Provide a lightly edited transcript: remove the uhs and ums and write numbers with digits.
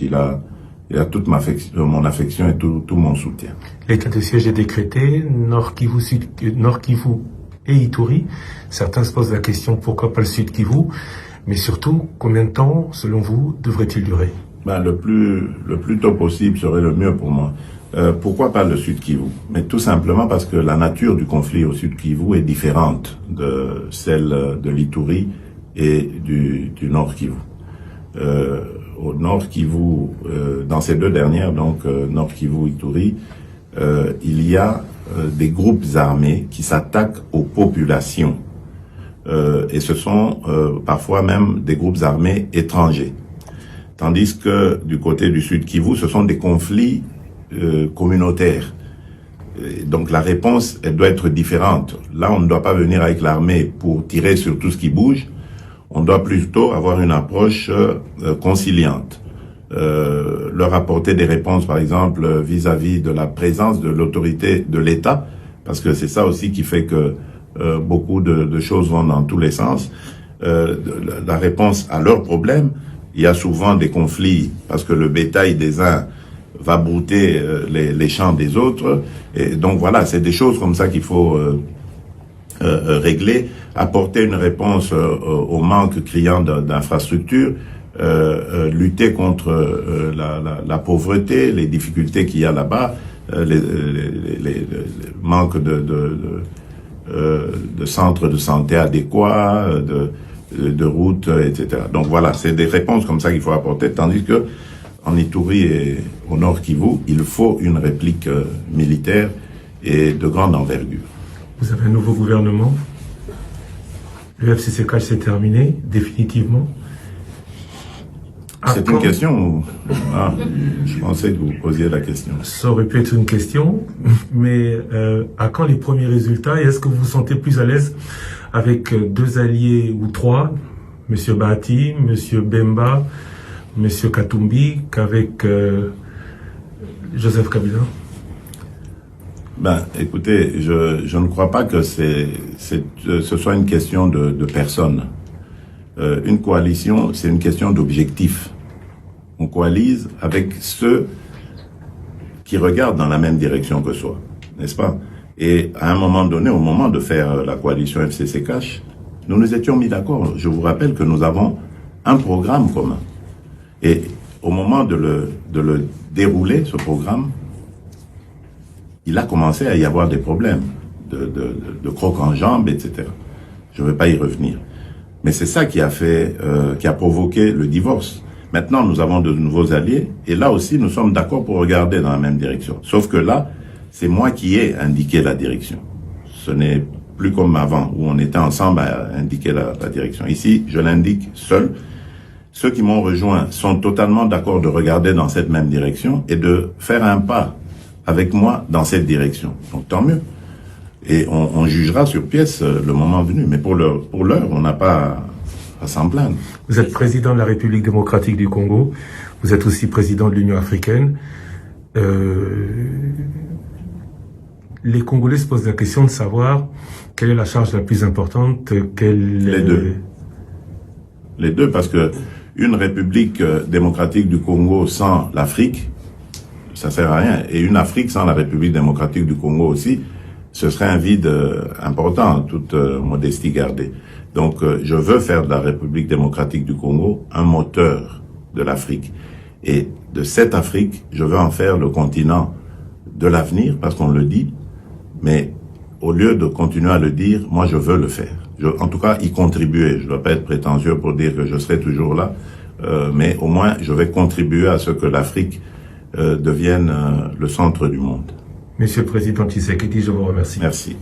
il a toute mon affection et tout mon soutien. L'état de siège est décrété, Nord Kivu et Ituri. Certains se posent la question pourquoi pas le Sud Kivu, mais surtout combien de temps, selon vous, devrait-il durer? Le plus tôt possible serait le mieux pour moi. Pourquoi pas le Sud Kivu? Mais tout simplement parce que la nature du conflit au Sud Kivu est différente de celle de l'Ituri et du Nord Kivu. Au Nord Kivu, dans ces deux dernières, donc Nord Kivu, Ituri, il y a des groupes armés qui s'attaquent aux populations. Et ce sont parfois même des groupes armés étrangers. Tandis que du côté du Sud Kivu, ce sont des conflits communautaires. Et donc la réponse, elle doit être différente. Là, on ne doit pas venir avec l'armée pour tirer sur tout ce qui bouge. On doit plutôt avoir une approche conciliante. Leur apporter des réponses, par exemple, vis-à-vis de la présence de l'autorité de l'État, parce que c'est ça aussi qui fait que beaucoup de choses vont dans tous les sens. La réponse à leurs problèmes, il y a souvent des conflits, parce que le bétail des uns va brouter les champs des autres. Et donc voilà, c'est des choses comme ça qu'il faut régler, apporter une réponse au manque criant d'infrastructures, lutter contre la pauvreté, les difficultés qu'il y a là-bas, les manques de centres de santé adéquats, de routes, etc. Donc voilà, c'est des réponses comme ça qu'il faut apporter, tandis que en Ituri et au Nord Kivu, il faut une réplique militaire et de grande envergure. Vous avez un nouveau gouvernement. Le FCCK s'est terminé, définitivement. C'est une question je pensais que vous posiez la question. Ça aurait pu être une question, mais à quand les premiers résultats? Et est-ce que vous vous sentez plus à l'aise avec deux alliés ou trois, M. Bahati, M. Bemba, M. Katumbi, qu'avec Joseph Kabila? Écoutez, je ne crois pas que ce soit une question de personnes. Une coalition, c'est une question d'objectif. On coalise avec ceux qui regardent dans la même direction que soi, n'est-ce pas? Et à un moment donné, au moment de faire la coalition FCCK, nous nous étions mis d'accord. Je vous rappelle que nous avons un programme commun. Et au moment de le dérouler, ce programme, il a commencé à y avoir des problèmes de crocs en jambes, etc. Je ne vais pas y revenir. Mais c'est ça qui a provoqué le divorce. Maintenant, nous avons de nouveaux alliés, et là aussi, nous sommes d'accord pour regarder dans la même direction. Sauf que là, c'est moi qui ai indiqué la direction. Ce n'est plus comme avant, où on était ensemble à indiquer la direction. Ici, je l'indique seul. Ceux qui m'ont rejoint sont totalement d'accord de regarder dans cette même direction et de faire un pas avec moi dans cette direction. Donc tant mieux. Et on jugera sur pièce le moment venu. Mais pour l'heure, on n'a pas à s'en plaindre. Vous êtes président de la République démocratique du Congo. Vous êtes aussi président de l'Union africaine. Les Congolais se posent la question de savoir quelle est la charge la plus importante. Les deux, parce que une République démocratique du Congo sans l'Afrique, ça sert à rien. Et une Afrique sans la République démocratique du Congo aussi, ce serait un vide important, toute modestie gardée. Donc, je veux faire de la République démocratique du Congo un moteur de l'Afrique. Et de cette Afrique, je veux en faire le continent de l'avenir, parce qu'on le dit, mais au lieu de continuer à le dire, moi je veux le faire. En tout cas, y contribuer. Je ne dois pas être prétentieux pour dire que je serai toujours là, mais au moins je vais contribuer à ce que l'Afrique devienne le centre du monde. Monsieur le Président Tshisekedi, je vous remercie. Merci.